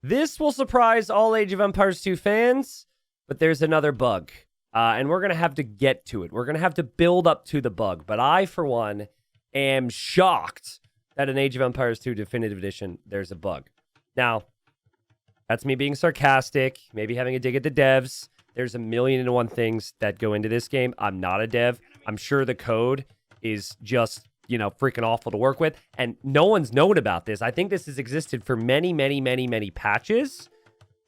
This will surprise all Age of Empires 2 fans, but there's another bug. And we're going to have to get to it. We're going to have to build up to the bug. But I, for one, am shocked that in Age of Empires 2 Definitive Edition, there's a bug. Now, that's me being sarcastic, maybe having a dig at the devs. There's 1,000,001 things that go into this game. I'm not a dev. I'm sure the code is just, freaking awful to work with. And no one's known about this. I think this has existed for many, many, many, many patches.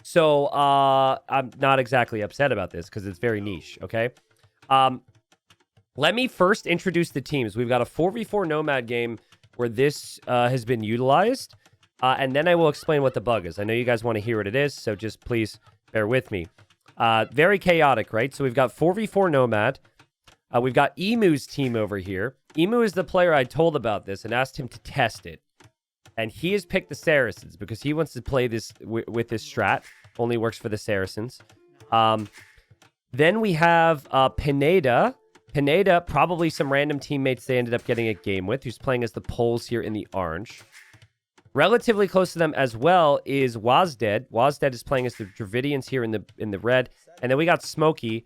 So I'm not exactly upset about this because it's very niche, okay? Let me first introduce the teams. We've got a 4v4 Nomad game where this has been utilized. And then I will explain what the bug is. I know you guys want to hear what it is, so just please bear with me. Very chaotic, right? So we've got 4v4 Nomad. We've got Emu's team over here. Emu is the player I told about this and asked him to test it. And he has picked the Saracens because he wants to play this with this strat. Only works for the Saracens. Then we have Pineda. Pineda, probably some random teammates they ended up getting a game with, who's playing as the Poles here in the orange. Relatively close to them as well is Wazdead. Wazdead is playing as the Dravidians here in the red. And then we got Smokey.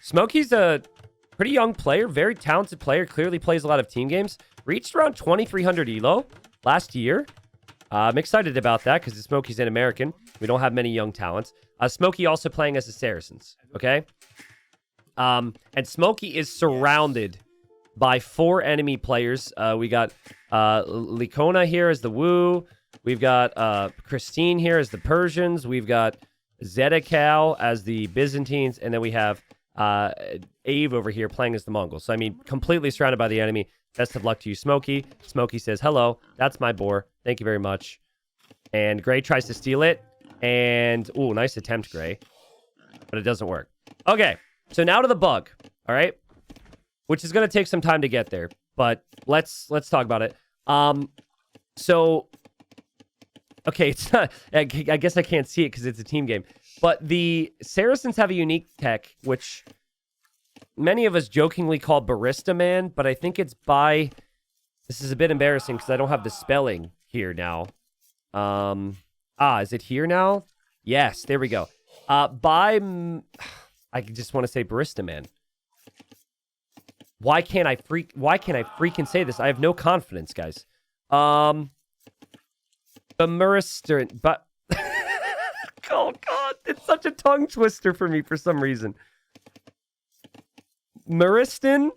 Smokey's a pretty young player, very talented player, clearly plays a lot of team games. Reached around 2,300 elo last year. I'm excited about that because Smokey's an American. We don't have many young talents. Smokey also playing as the Saracens, okay? And Smokey is surrounded by 4 enemy players. We got Likona here as the Wu. We've got Christine here as the Persians. We've got Zedekal as the Byzantines. And then we have Ave over here playing as the Mongols. So, I mean, completely surrounded by the enemy. Best of luck to you, Smokey. Smokey says, hello, that's my boar. Thank you very much. And Gray tries to steal it. And, ooh, nice attempt, Gray. But it doesn't work. Okay, so now to the bug, all right? Which is going to take some time to get there. But let's talk about it. So, okay, it's not, I guess I can't see it because it's a team game. But the Saracens have a unique tech, which many of us jokingly call Barista Man, but I think it's by... This is a bit embarrassing because I don't have the spelling here now. Is it here now? Yes, there we go. I just want to say Barista Man. Why can't I freaking say this? I have no confidence, guys. Bimaristan, but oh god, it's such a tongue twister for me for some reason. Bimaristan,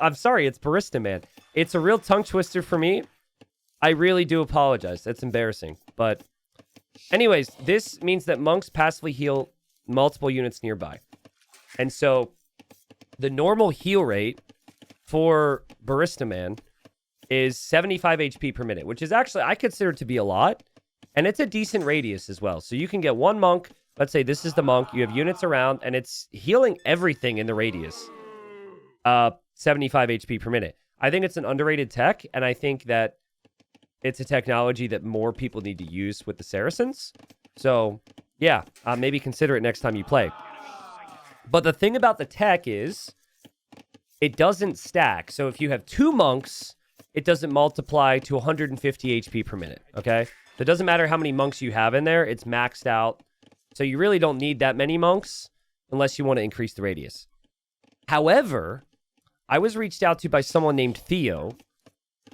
I'm sorry, it's Barista Man. It's a real tongue twister for me. I really do apologize. That's embarrassing. But anyways, this means that monks passively heal multiple units nearby. And so the normal heal rate for Barista Man is 75 HP per minute, which is actually, I consider it to be a lot. And it's a decent radius as well. So you can get one monk. Let's say this is the monk. You have units around, and it's healing everything in the radius. 75 HP per minute. I think it's an underrated tech, and I think that it's a technology that more people need to use with the Saracens. So, yeah, maybe consider it next time you play. But the thing about the tech is it doesn't stack. So if you have 2 monks, it doesn't multiply to 150 HP per minute, okay? So it doesn't matter how many monks you have in there. It's maxed out. So you really don't need that many monks unless you want to increase the radius. However, I was reached out to by someone named Theo,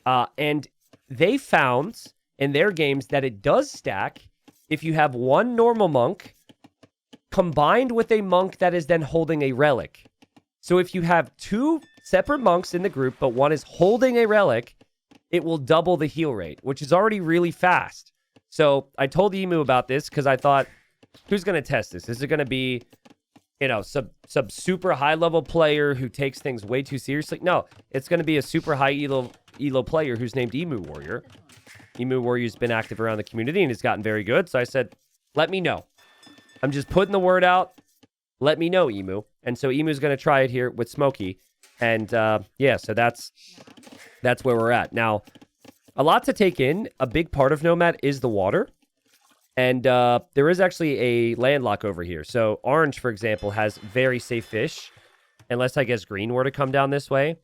and they found in their games that it does stack if you have one normal monk combined with a monk that is then holding a relic. So if you have 2 separate monks in the group, but one is holding a relic, it will double the heal rate, which is already really fast. So I told Emu about this because I thought, who's going to test this? Is it going to be, some super high level player who takes things way too seriously? No, it's going to be a super high elo player who's named Emu Warrior. Emu Warrior's been active around the community and has gotten very good. So I said, let me know. I'm just putting the word out. Let me know, Emu. And so Emu's going to try it here with Smokey. And yeah, so that's where we're at. Now, a lot to take in. A big part of Nomad is the water. And there is actually a landlock over here. So orange, for example, has very safe fish. Unless, I guess, green were to come down this way.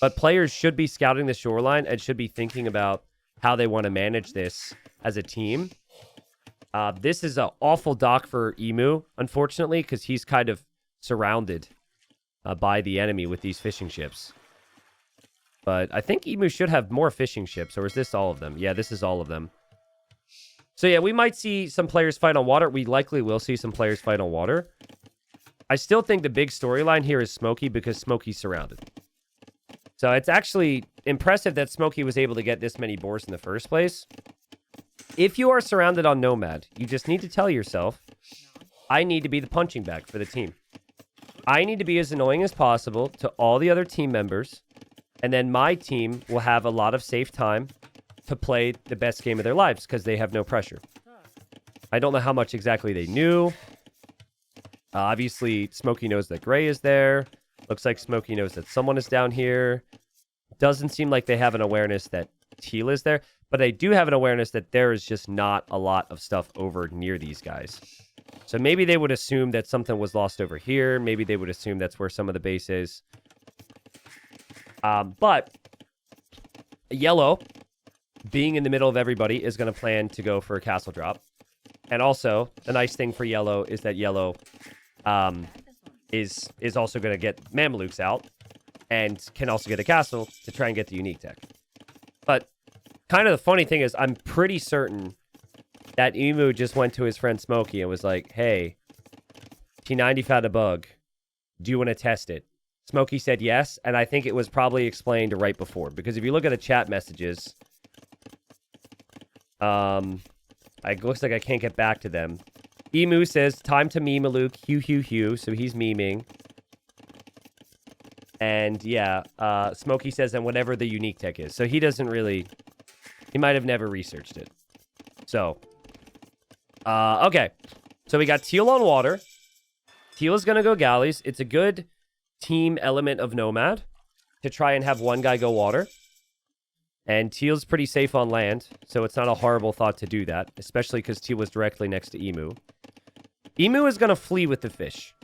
But players should be scouting the shoreline and should be thinking about how they want to manage this as a team. This is an awful dock for Emu, unfortunately, because he's kind of surrounded by the enemy with these fishing ships. But I think Emu should have more fishing ships, or is this all of them? Yeah, this is all of them. So yeah, we might see some players fight on water. We likely will see some players fight on water. I still think the big storyline here is Smokey, because Smokey's surrounded. So it's actually impressive that Smokey was able to get this many boars in the first place. If you are surrounded on Nomad, you just need to tell yourself, I need to be the punching bag for the team. I need to be as annoying as possible to all the other team members, and then my team will have a lot of safe time to play the best game of their lives because they have no pressure. I don't know how much exactly they knew. Obviously, Smokey knows that Gray is there. Looks like Smokey knows that someone is down here. Doesn't seem like they have an awareness that Teal is there, but they do have an awareness that there is just not a lot of stuff over near these guys. So maybe they would assume that something was lost over here. Maybe they would assume that's where some of the base is. But Yellow, being in the middle of everybody, is going to plan to go for a castle drop. And also, the nice thing for Yellow is that Yellow is also going to get Mamelukes out and can also get a castle to try and get the unique tech. But kind of the funny thing is, I'm pretty certain that Emu just went to his friend Smokey and was like, hey, T90 found a bug. Do you want to test it? Smokey said yes, and I think it was probably explained right before. Because if you look at the chat messages, it looks like I can't get back to them. Emu says, time to meme a Luke, hue, hue, hue. So he's memeing. And yeah, Smokey says, and whatever the unique tech is. So he doesn't really, he might have never researched it. So, okay. So we got Teal on water. Teal is going to go galleys. It's a good team element of Nomad to try and have one guy go water. And Teal's pretty safe on land, so it's not a horrible thought to do that, especially because Teal was directly next to Emu. Emu is going to flee with the fish,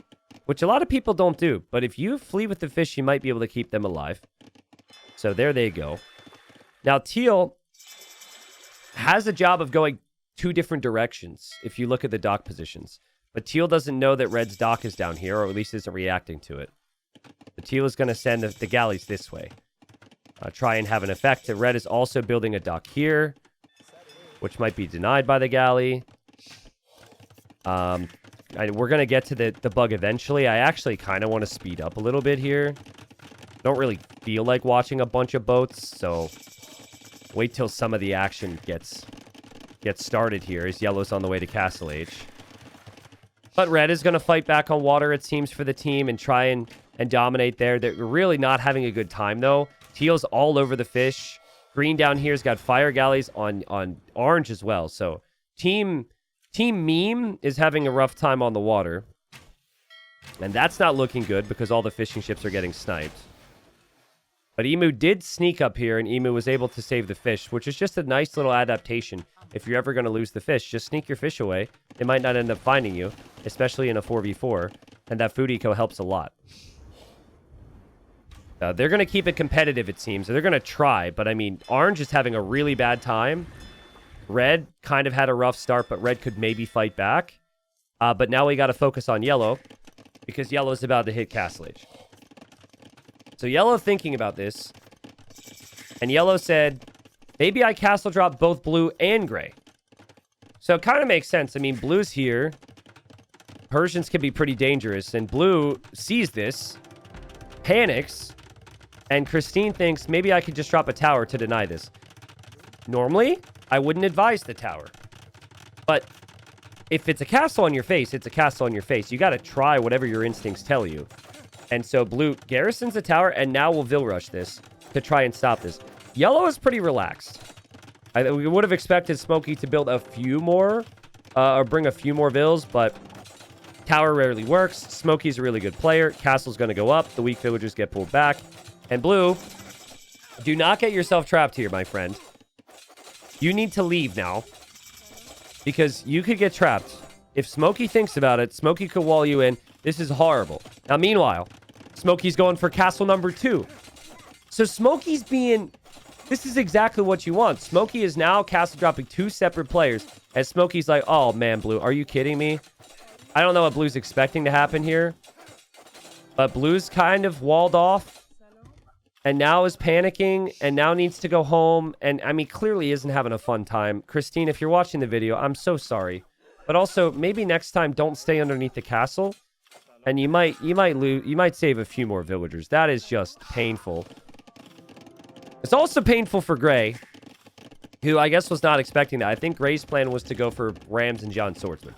which a lot of people don't do. But if you flee with the fish, you might be able to keep them alive. So there they go. Now, Teal has a job of going two different directions if you look at the dock positions. But Teal doesn't know that Red's dock is down here, or at least isn't reacting to it. The Teal is going to send the galleys this way. Try and have an effect. The Red is also building a dock here, which might be denied by the galley. We're going to get to the bug eventually. I actually kind of want to speed up a little bit here. Don't really feel like watching a bunch of boats, so wait till some of the action gets started here as Yellow's on the way to Castle Age. But Red is going to fight back on water, it seems, for the team and try and dominate there. They're really not having a good time, though. Teal's all over the fish. Green down here's got fire galleys on orange as well. So Team Meme is having a rough time on the water. And that's not looking good because all the fishing ships are getting sniped. But Emu did sneak up here, and Emu was able to save the fish, which is just a nice little adaptation. If you're ever going to lose the fish, just sneak your fish away. It might not end up finding you, especially in a 4v4. And that food eco helps a lot. They're going to keep it competitive, it seems. They're going to try, but I mean, Orange is having a really bad time. Red kind of had a rough start, but Red could maybe fight back. But now we got to focus on Yellow, because Yellow's about to hit Castle Age. So Yellow thinking about this, and Yellow said, maybe I castle drop both Blue and Gray. So it kind of makes sense. I mean, Blue's here. Persians can be pretty dangerous, and Blue sees this, panics, and Christine thinks, maybe I could just drop a tower to deny this. Normally, I wouldn't advise the tower. But if it's a castle on your face, it's a castle on your face. You got to try whatever your instincts tell you. And so Blue garrisons the tower, and now will Vil Rush this to try and stop this. Yellow is pretty relaxed. We would have expected Smokey to build a few more, or bring a few more Vils, but tower rarely works. Smokey's a really good player. Castle's going to go up. The weak villagers get pulled back. And Blue, do not get yourself trapped here, my friend. You need to leave now, because you could get trapped. If Smokey thinks about it, Smokey could wall you in. This is horrible. Now, meanwhile, Smokey's going for castle number 2. So Smokey's being This is exactly what you want. Smokey is now castle dropping 2 separate players. And Smokey's like, oh, man, Blue, are you kidding me? I don't know what Blue's expecting to happen here. But Blue's kind of walled off. And now is panicking. And now needs to go home. And, I mean, clearly isn't having a fun time. Christine, if you're watching the video, I'm so sorry. But also, maybe next time, don't stay underneath the castle. And you might save a few more villagers. That is just painful. It's also painful for Gray, who I guess was not expecting that. I think Gray's plan was to go for Rams and John Swordsman.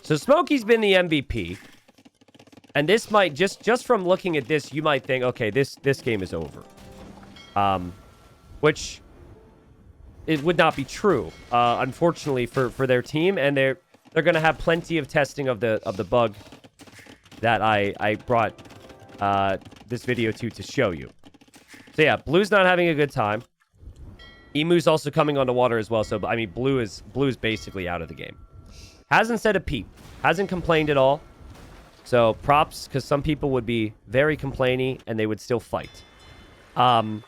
So Smokey's been the MVP. And this might, just from looking at this, you might think, okay, this game is over. Which it would not be true, unfortunately, for their team. And they're going to have plenty of testing of the bug that I brought this video to show you. So yeah, Blue's not having a good time. Emu's also coming onto water as well. So, I mean, Blue is basically out of the game. Hasn't said a peep. Hasn't complained at all. So props, because some people would be very complainy and they would still fight. On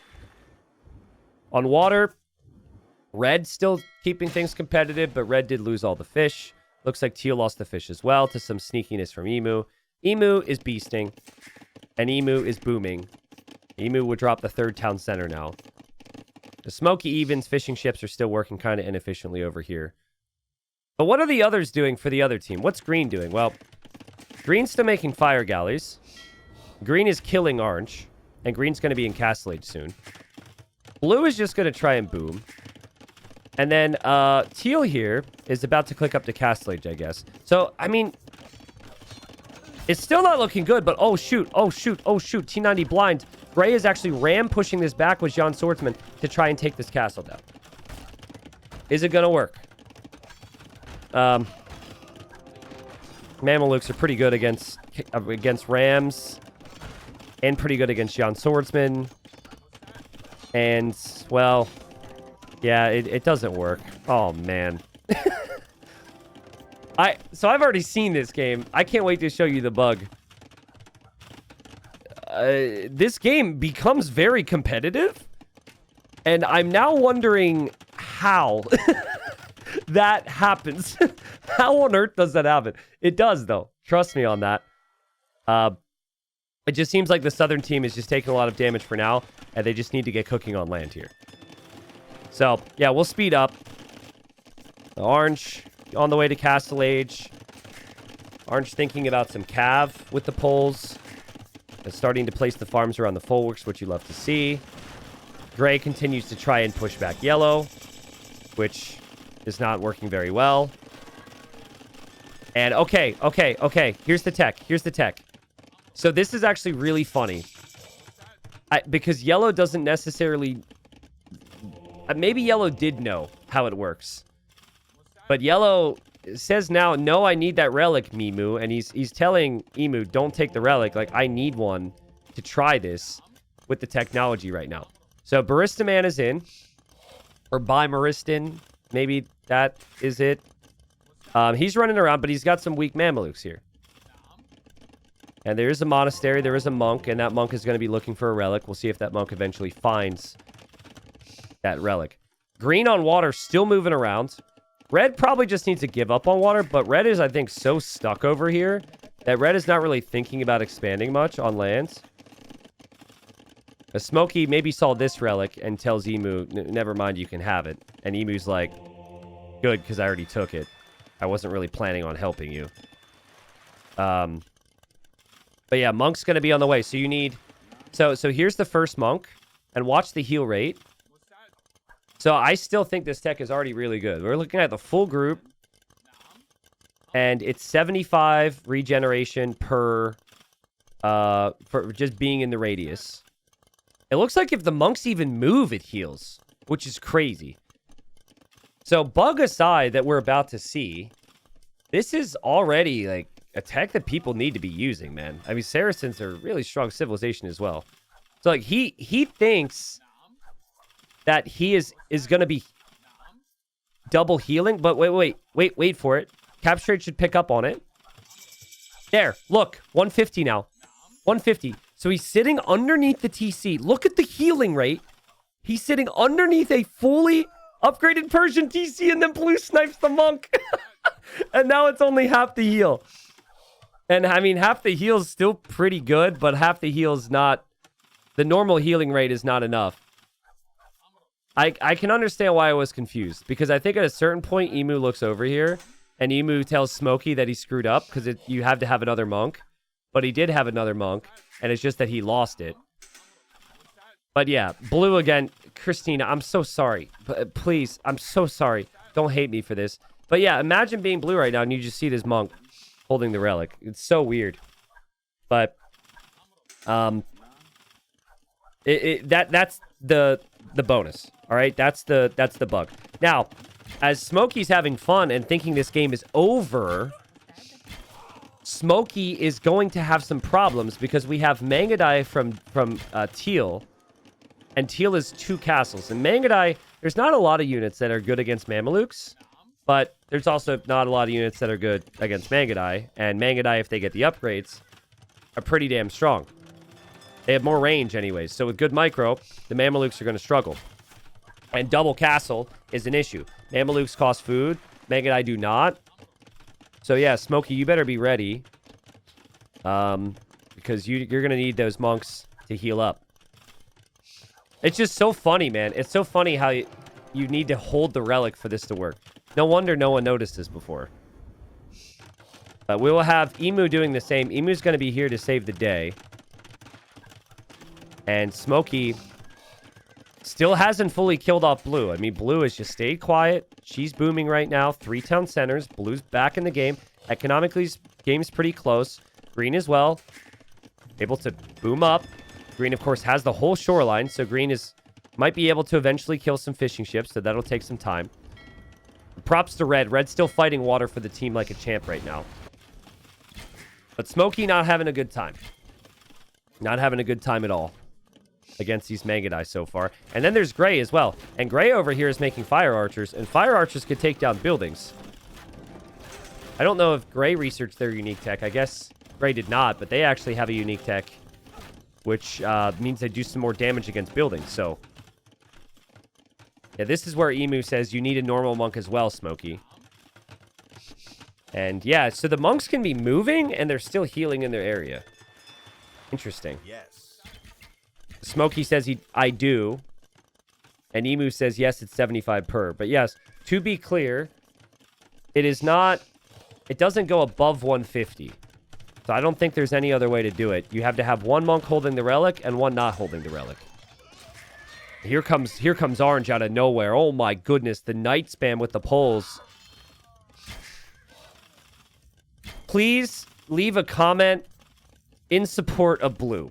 water, Red still keeping things competitive, but Red did lose all the fish. Looks like Teal lost the fish as well to some sneakiness from Emu. Emu is beasting, and Emu is booming. Emu would drop the 3rd town center now. The Smoky Evens fishing ships are still working kind of inefficiently over here. But what are the others doing for the other team? What's Green doing? Well, Green's still making fire galleys. Green is killing Orange, and Green's going to be in Castle Age soon. Blue is just going to try and boom. And then Teal here is about to click up to Castle Age, I guess. So, I mean, it's still not looking good, but oh, shoot. Oh, shoot. Oh, shoot. T90 blind. Gray is actually ram pushing this back with John Swordsman to try and take this castle down. Is it going to work? Mamelukes are pretty good against Rams. And pretty good against John Swordsman. And, well, yeah, it doesn't work. Oh, man. So I've already seen this game. I can't wait to show you the bug. This game becomes very competitive. And I'm now wondering how that happens. How on earth does that happen? It does, though. Trust me on that. It just seems like the southern team is just taking a lot of damage for now. And they just need to get cooking on land here. So, yeah, we'll speed up. The Orange on the way to Castle Age. Orange thinking about some cav with the poles. And starting to place the farms around the Folworks, which you love to see. Gray continues to try and push back Yellow, which is not working very well. And okay. Here's the tech. So this is actually really funny. Because Yellow doesn't necessarily... maybe Yellow did know how it works. But Yellow says now, no, I need that relic, Mimu. And he's telling Emu, don't take the relic. Like, I need one to try this with the technology right now. So Baristaman is in. Or Bimaristan. Maybe that is it. He's running around, but he's got some weak Mamelukes here. And there is a monastery, there is a monk, and that monk is going to be looking for a relic. We'll see if that monk eventually finds that relic. Green on water, still moving around. Red probably just needs to give up on water, but Red is, I think, so stuck over here that Red is not really thinking about expanding much on lands. A Smokey maybe saw this relic and tells Emu, never mind, you can have it. And Emu's like, good, because I already took it. I wasn't really planning on helping you. But yeah, Monk's going to be on the way. So you need... So here's the first Monk. And watch the heal rate. So I still think this tech is already really good. We're looking at the full group. And it's 75 regeneration per... for just being in the radius. It looks like if the monks even move, it heals. Which is crazy. So bug aside that we're about to see... This is already, like, a tech that people need to be using, man. I mean, Saracens are really strong civilization as well. So, like, he thinks that he is going to be double healing. But wait for it. Capstrade should pick up on it. There, look, 150 now. 150. So he's sitting underneath the TC. Look at the healing rate. He's sitting underneath a fully upgraded Persian TC, and then blue snipes the monk. And now it's only half the heal. And I mean, half the heal is still pretty good, but half the heal is not... The normal healing rate is not enough. I can understand why I was confused, because I think at a certain point, Emu looks over here, and Emu tells Smokey that he screwed up, because you have to have another monk. But he did have another monk, and it's just that he lost it. But yeah, blue again. Christina, I'm so sorry. Please, I'm so sorry. Don't hate me for this. But yeah, imagine being blue right now, and you just see this monk holding the relic. It's so weird. But, that's the bonus. All right, that's the bug. Now, as Smokey's having fun and thinking this game is over, Smokey is going to have some problems because we have Mangadai from Teal, and Teal is 2 castles. And Mangadai, there's not a lot of units that are good against Mamelukes, but there's also not a lot of units that are good against Mangadai. And Mangadai, if they get the upgrades, are pretty damn strong. They have more range anyways. So with good micro, the Mamelukes are going to struggle. And double castle is an issue. Mamelukes cost food. Mangadai do not. So yeah, Smokey, you better be ready. Because you're going to need those monks to heal up. It's just so funny, man. It's so funny how you need to hold the relic for this to work. No wonder no one noticed this before. But we will have Emu doing the same. Emu's going to be here to save the day. And Smokey still hasn't fully killed off blue. I mean, blue has just stayed quiet. She's booming right now. 3 town centers. Blue's back in the game. Economically, game's pretty close. Green as well. Able to boom up. Green, of course, has the whole shoreline. So green might be able to eventually kill some fishing ships. So that'll take some time. Props to red. Red's still fighting water for the team like a champ right now. But Smokey not having a good time. Not having a good time at all against these Mangadai so far. And then there's Gray as well. And Gray over here is making fire archers. And fire archers could take down buildings. I don't know if Gray researched their unique tech. I guess Gray did not. But they actually have a unique tech, which means they do some more damage against buildings. So, yeah, this is where Emu says you need a normal monk as well, Smokey. And yeah, so the monks can be moving and they're still healing in their area. Interesting. Yes. Smokey says I do. And Emu says, yes, it's 75 per. But yes, to be clear, it doesn't go above 150. So I don't think there's any other way to do it. You have to have one monk holding the relic and one not holding the relic. Here comes Orange out of nowhere. Oh my goodness, the night spam with the poles. Please leave a comment in support of blue.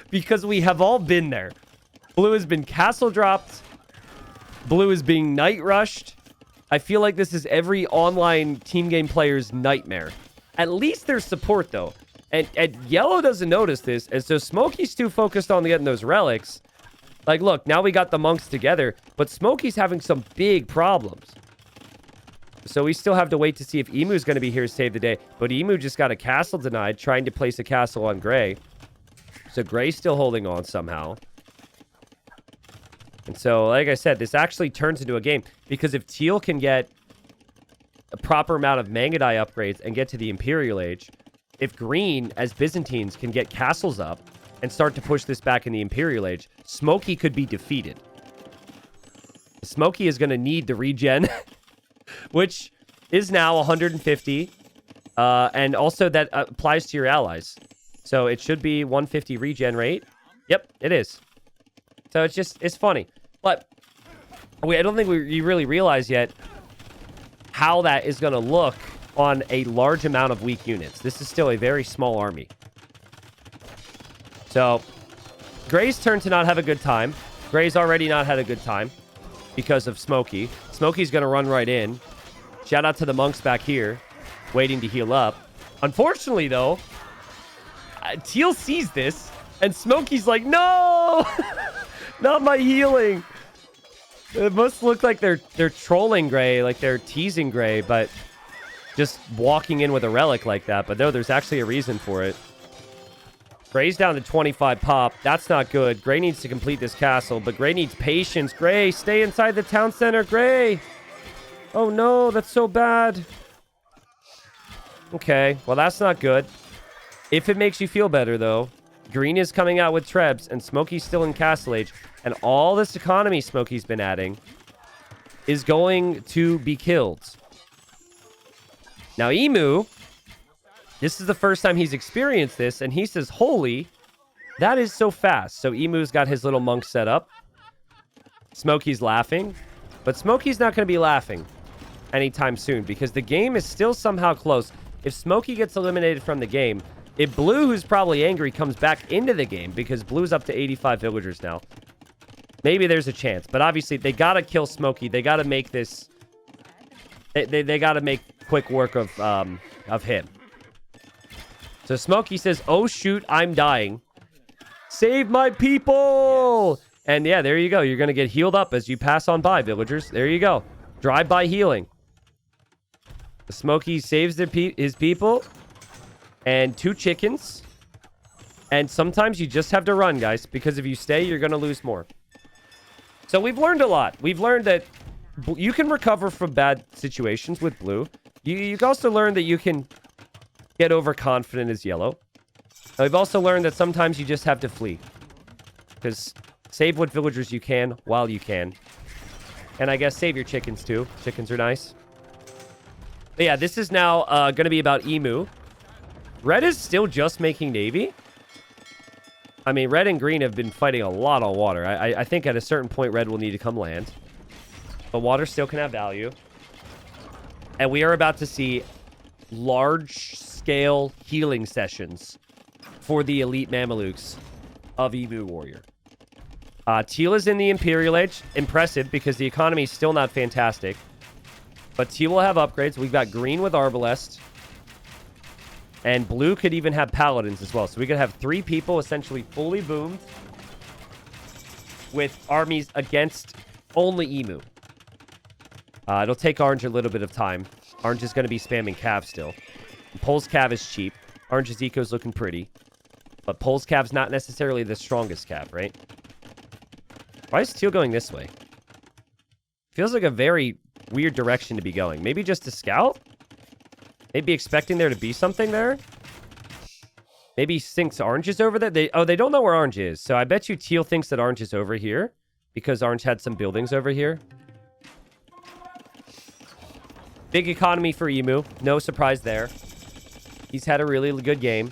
Because we have all been there. Blue has been castle dropped. Blue is being night rushed. I feel like this is every online team game player's nightmare. At least there's support, though. And Yellow doesn't notice this. And so Smokey's too focused on getting those relics. Like, look, now we got the monks together. But Smokey's having some big problems. So we still have to wait to see if Emu's going to be here to save the day. But Emu just got a castle denied, trying to place a castle on Gray. So Gray's still holding on somehow. And so, like I said, this actually turns into a game. Because if Teal can get a proper amount of Mangadai upgrades and get to the Imperial Age, if Green, as Byzantines, can get castles up and start to push this back in the Imperial Age, Smokey could be defeated. Smokey is going to need the regen, which is now 150. And also that applies to your allies. So it should be 150 regen rate. Yep, it is. So it's funny. But I don't think you really realize yet how that is going to look on a large amount of weak units. This is still a very small army. So, Gray's turn to not have a good time. Gray's already not had a good time because of Smokey. Smokey's going to run right in. Shout out to the monks back here, waiting to heal up. Unfortunately, though, Teal sees this, and Smokey's like, no! Not my healing! It must look like they're trolling Gray, like they're teasing Gray, but just walking in with a relic like that. But no, there's actually a reason for it. Gray's down to 25 pop. That's not good. Gray needs to complete this castle, but Gray needs patience. Gray, stay inside the town center. Gray! Oh no, that's so bad. Okay, well that's not good. If it makes you feel better, though, Green is coming out with Trebs, and Smokey's still in Castle Age, and all this economy Smokey's been adding is going to be killed. Now, Emu, this is the first time he's experienced this, and he says, holy, that is so fast. So Emu's got his little monk set up. Smokey's laughing, but Smokey's not going to be laughing anytime soon because the game is still somehow close. If Smokey gets eliminated from the game, if Blue, who's probably angry, comes back into the game because Blue's up to 85 villagers now, maybe there's a chance. But obviously, they got to kill Smokey. They got to make this... They got to make quick work of him. So Smokey says, oh, shoot, I'm dying. Save my people! And yeah, there you go. You're going to get healed up as you pass on by, villagers. There you go. Drive-by healing. Smokey saves his people. And 2 chickens. And sometimes you just have to run, guys. Because if you stay, you're going to lose more. So we've learned a lot. We've learned that you can recover from bad situations with blue. You can also learn that you can get overconfident as yellow. And we've also learned that sometimes you just have to flee. Because save what villagers you can while you can. And I guess save your chickens too. Chickens are nice. But yeah, this is now going to be about Emu. Red is still just making Navy. I mean, Red and Green have been fighting a lot on water. I think at a certain point, Red will need to come land. But water still can have value. And we are about to see large-scale healing sessions for the elite Mamelukes of Emu Warrior. Teal is in the Imperial Age. Impressive, because the economy is still not fantastic. But Teal will have upgrades. We've got Green with Arbalest. And Blue could even have Paladins as well. So we could have 3 people essentially fully boomed with armies against only Emu. It'll take Orange a little bit of time. Orange is going to be spamming Cav still. Pole's Cav is cheap. Orange's Eco is looking pretty. But Pole's Cav's not necessarily the strongest Cav, right? Why is Teal going this way? Feels like a very weird direction to be going. Maybe just to scout? Maybe expecting there to be something there? Maybe he thinks Orange is over there? They don't know where Orange is. So I bet you Teal thinks that Orange is over here. Because Orange had some buildings over here. Big economy for Emu. No surprise there. He's had a really good game.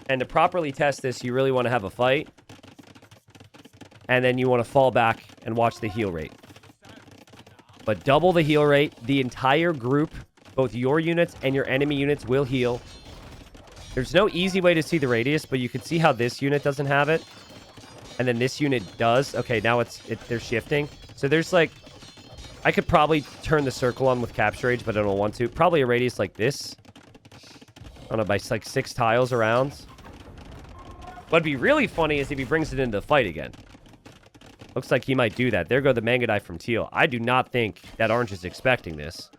And to properly test this, you really want to have a fight. And then you want to fall back and watch the heal rate. But double the heal rate. The entire group, both your units and your enemy units, will heal. There's no easy way to see the radius, but you can see how this unit doesn't have it. And then this unit does. Okay, now they're shifting. So there's like... I could probably turn the circle on with Capture Age, but I don't want to. Probably a radius like this. I don't know, by like 6 tiles around. What'd be really funny is if he brings it into the fight again. Looks like he might do that. There go the Mangadai from Teal. I do not think that Orange is expecting this.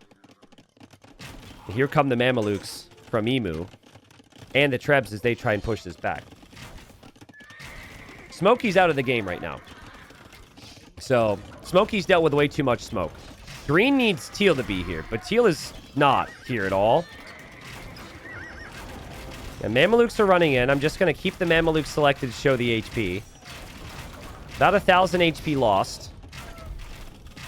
Here come the Mamelukes from Emu. And the Trebs as they try and push this back. Smokey's out of the game right now. So, Smokey's dealt with way too much smoke. Green needs Teal to be here, but Teal is not here at all. And Mamelukes are running in. I'm just going to keep the Mamelukes selected to show the HP. About 1,000 HP lost.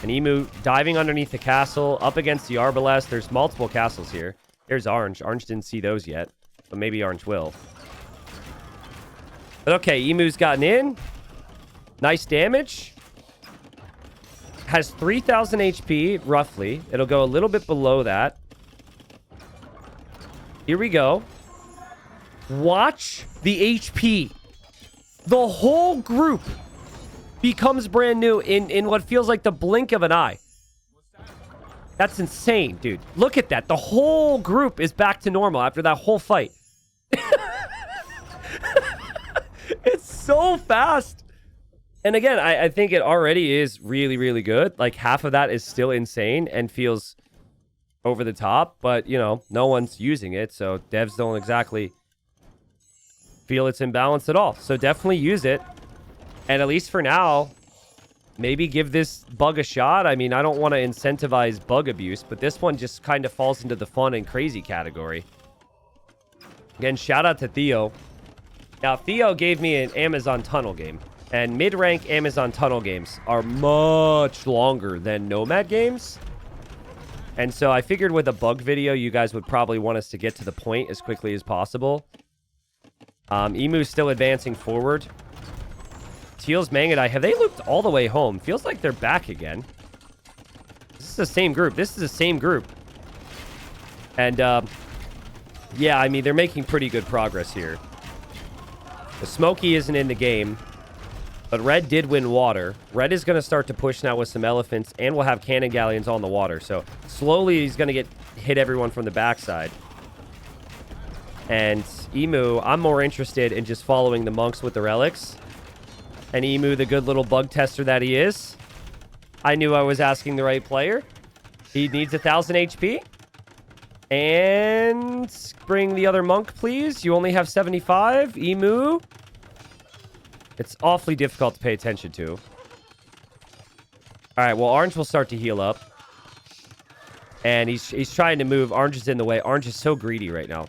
And Emu diving underneath the castle, up against the Arbalest. There's multiple castles here. There's Orange. Orange didn't see those yet, but maybe Orange will. But okay, Emu's gotten in. Nice damage. Has 3,000 HP, roughly. It'll go a little bit below that. Here we go. Watch the HP. The whole group becomes brand new in what feels like the blink of an eye. That's insane, dude. Look at that. The whole group is back to normal after that whole fight. It's so fast. And again, I think it already is really, really good. Like, half of that is still insane and feels over the top. But, you know, no one's using it. So devs don't exactly feel it's imbalanced at all. So definitely use it. And at least for now, maybe give this bug a shot. I mean, I don't want to incentivize bug abuse, but this one just kind of falls into the fun and crazy category. Again, shout out to Theo. Now, Theo gave me an Amazon Tunnel game. And mid-rank Amazon Tunnel games are much longer than Nomad games. And so I figured with a bug video, you guys would probably want us to get to the point as quickly as possible. Emu's still advancing forward. Teal's Mangadai, have they looped all the way home? Feels like they're back again. This is the same group. This is the same group. And, yeah, I mean, they're making pretty good progress here. The Smokey isn't in the game. But Red did win water. Red is going to start to push now with some elephants, and we'll have cannon galleons on the water. So slowly he's going to hit everyone from the backside. And Emu, I'm more interested in just following the monks with the relics. And Emu, the good little bug tester that he is, I knew I was asking the right player. He needs 1,000 HP. And bring the other monk, please. You only have 75. Emu. It's awfully difficult to pay attention to. All right, well, Orange will start to heal up. And he's trying to move. Orange is in the way. Orange is so greedy right now.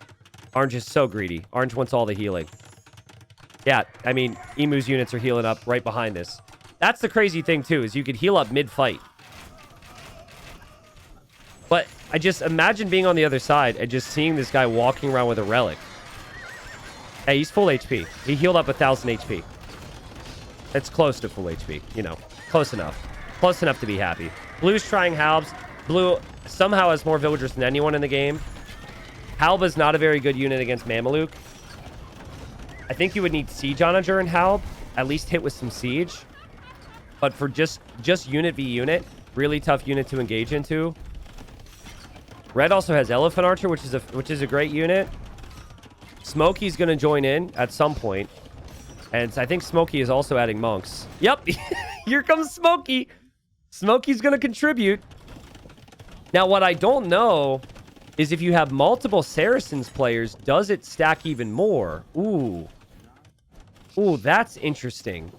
Orange is so greedy. Orange wants all the healing. Yeah, I mean, Emu's units are healing up right behind this. That's the crazy thing, too, is you could heal up mid-fight. But I just imagine being on the other side and just seeing this guy walking around with a relic. Hey, he's full HP. He healed up 1,000 HP. It's close to full HP, you know. Close enough. Close enough to be happy. Blue's trying Halbs. Blue somehow has more villagers than anyone in the game. Halb is not a very good unit against Mameluke. I think you would need Siege Onager and Halb. At least hit with some Siege. But for just unit v unit, really tough unit to engage into. Red also has Elephant Archer, which is a great unit. Smokey's going to join in at some point. And I think Smokey is also adding monks. Yep. Here comes Smokey. Smokey's going to contribute. Now, what I don't know is if you have multiple Saracens players, does it stack even more? Ooh. Ooh, that's interesting.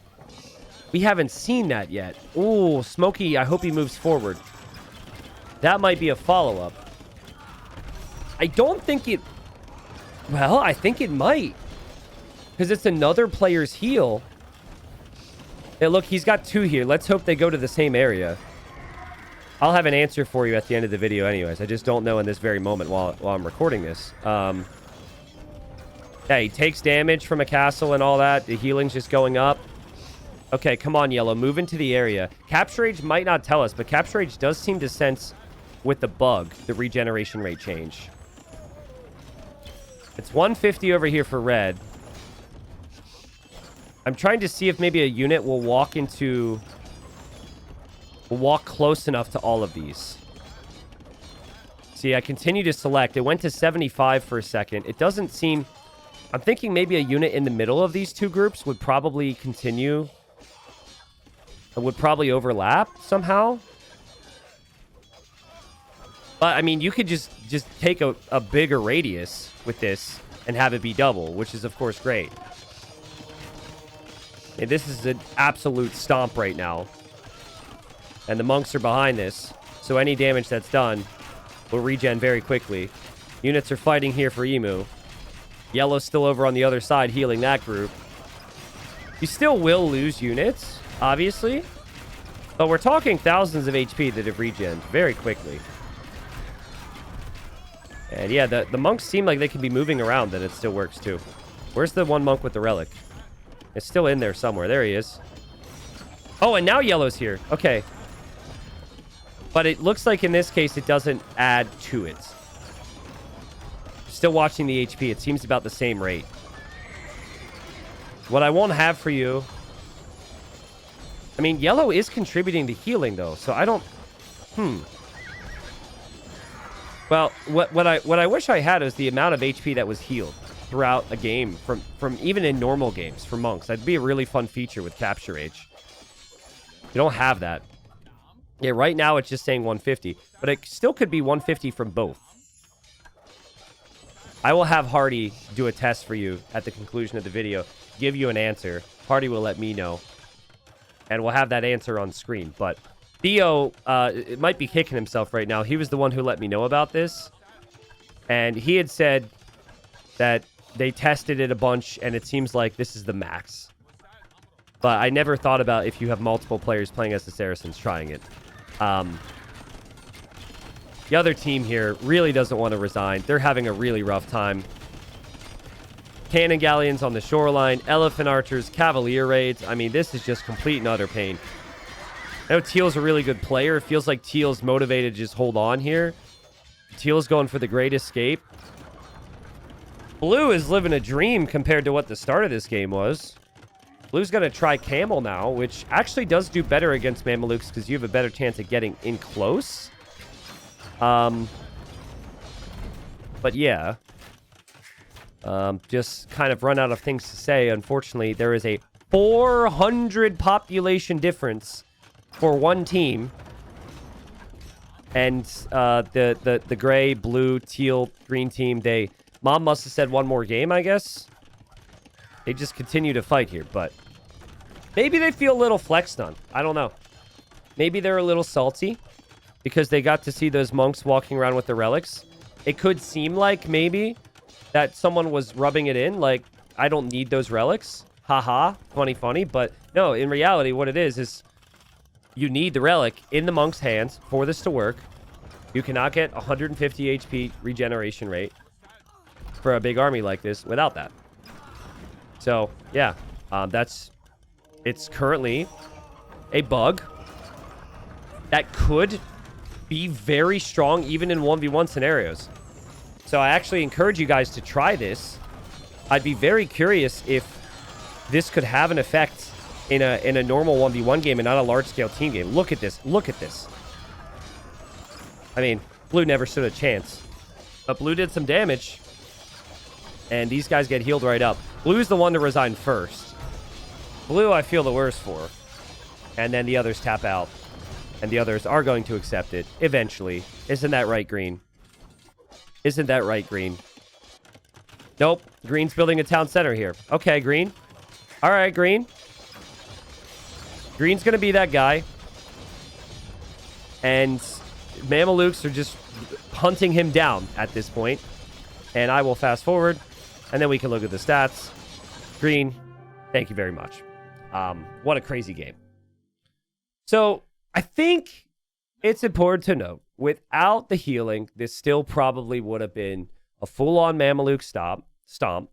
We haven't seen that yet. Ooh, Smokey, I hope he moves forward. That might be a follow-up. I don't think it... Well, I think it might. Because it's another player's heal. Hey, look, he's got 2 here. Let's hope they go to the same area. I'll have an answer for you at the end of the video anyways. I just don't know in this very moment while I'm recording this. Yeah, he takes damage from a castle and all that. The healing's just going up. Okay, come on, Yellow. Move into the area. Capture Age might not tell us, but Capture Age does seem to sense with the bug, the regeneration rate change. It's 150 over here for Red. I'm trying to see if maybe a unit will walk close enough to all of these. See, I continue to select. It went to 75 for a second. It doesn't seem... I'm thinking maybe a unit in the middle of these two groups would probably continue. It would probably overlap somehow. But, I mean, you could just take a bigger radius with this and have it be double, which is, of course, great. And this is an absolute stomp right now. And the monks are behind this. So any damage that's done will regen very quickly. Units are fighting here for Emu. Yellow's still over on the other side healing that group. You still will lose units, obviously. But we're talking thousands of HP that have regened very quickly. And yeah, the monks seem like they can be moving around, and it still works too. Where's the one monk with the relic? It's still in there somewhere. There he is. Oh, and now Yellow's here. Okay. But it looks like in this case, it doesn't add to it. Still watching the HP. It seems about the same rate. What I won't have for you... I mean, Yellow is contributing to healing, though. So I don't... Well, what I wish I had is the amount of HP that was healed throughout a game from even in normal games for monks. That'd be a really fun feature with Capture Age. You don't have that. Yeah, right now it's just saying 150, but it still could be 150 from both. I will have Hardy do a test for you at the conclusion of the video, give you an answer. Hardy will let me know, and we'll have that answer on screen. But Theo it might be kicking himself right now. He was the one who let me know about this, and he had said that they tested it a bunch, and it seems like this is the max. But I never thought about if you have multiple players playing as the Saracens trying it. The other team here really doesn't want to resign. They're having a really rough time. Cannon galleons on the shoreline, elephant archers, cavalier raids. I mean, this is just complete and utter pain. I know Teal's a really good player. It feels like Teal's motivated to just hold on here. Teal's going for the great escape. Blue is living a dream compared to what the start of this game was. Blue's going to try Camel now, which actually does do better against Mamelukes because you have a better chance of getting in close. But yeah. Just kind of run out of things to say. Unfortunately, there is a 400 population difference for one team. And the gray, blue, teal, green team, Mom must have said one more game, I guess. They just continue to fight here, but maybe they feel a little flexed on. I don't know. Maybe they're a little salty because they got to see those monks walking around with the relics. It could seem like maybe that someone was rubbing it in, like, I don't need those relics. Haha, funny, but no, in reality, what it is you need the relic in the monk's hands for this to work. You cannot get 150 HP regeneration rate for a big army like this without that. So, yeah, it's currently a bug that could be very strong even in 1v1 scenarios. So I actually encourage you guys to try this. I'd be very curious if this could have an effect in a normal 1v1 game and not a large-scale team game. Look at this. Look at this. I mean, Blue never stood a chance. But Blue did some damage. And these guys get healed right up. Blue's the one to resign first. Blue, I feel the worst for. And then the others tap out. And the others are going to accept it eventually. Isn't that right, Green? Isn't that right, Green? Nope. Green's building a town center here. Okay, Green. All right, Green. Green's going to be that guy. And Mamelukes are just hunting him down at this point. And I will fast forward. And then we can look at the stats. Green, thank you very much. What a crazy game. So, I think it's important to note, without the healing, this still probably would have been a full-on Mameluke stomp.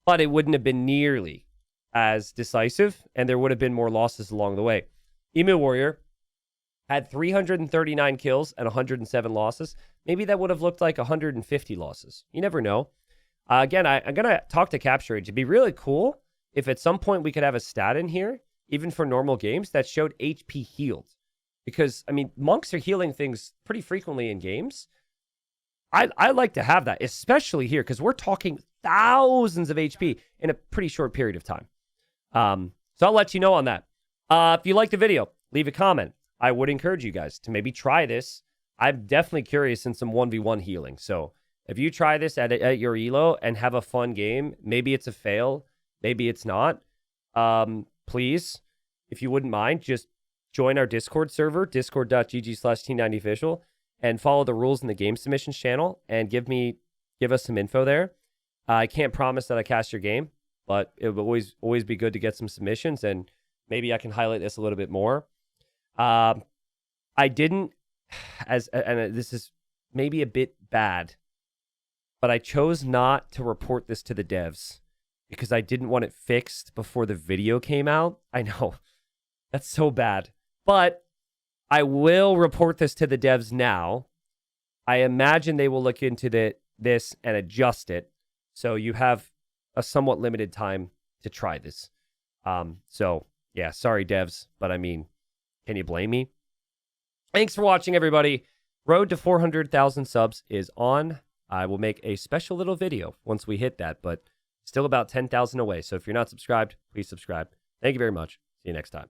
But it wouldn't have been nearly as decisive, and there would have been more losses along the way. Emu Warrior had 339 kills and 107 losses. Maybe that would have looked like 150 losses. You never know. Again, I'm going to talk to Capture Age. It'd be really cool if at some point we could have a stat in here, even for normal games, that showed HP healed. Because, I mean, monks are healing things pretty frequently in games. I like to have that, especially here, because we're talking thousands of HP in a pretty short period of time. So I'll let you know on that. If you liked the video, leave a comment. I would encourage you guys to maybe try this. I'm definitely curious in some 1v1 healing. So if you try this at your elo and have a fun game, maybe it's a fail, maybe it's not. Please, if you wouldn't mind, just join our Discord server, discord.gg/T90official, and follow the rules in the game submissions channel and give us some info there. I can't promise that I cast your game, but it will always be good to get some submissions, and maybe I can highlight this a little bit more. I didn't, and this is maybe a bit bad, but I chose not to report this to the devs because I didn't want it fixed before the video came out. I know, that's so bad, but I will report this to the devs now. I imagine they will look into this and adjust it, so you have a somewhat limited time to try this. So, yeah, sorry, devs, but I mean, can you blame me? Thanks for watching, everybody. Road to 400,000 subs is on. I will make a special little video once we hit that, but still about 10,000 away. So if you're not subscribed, please subscribe. Thank you very much. See you next time.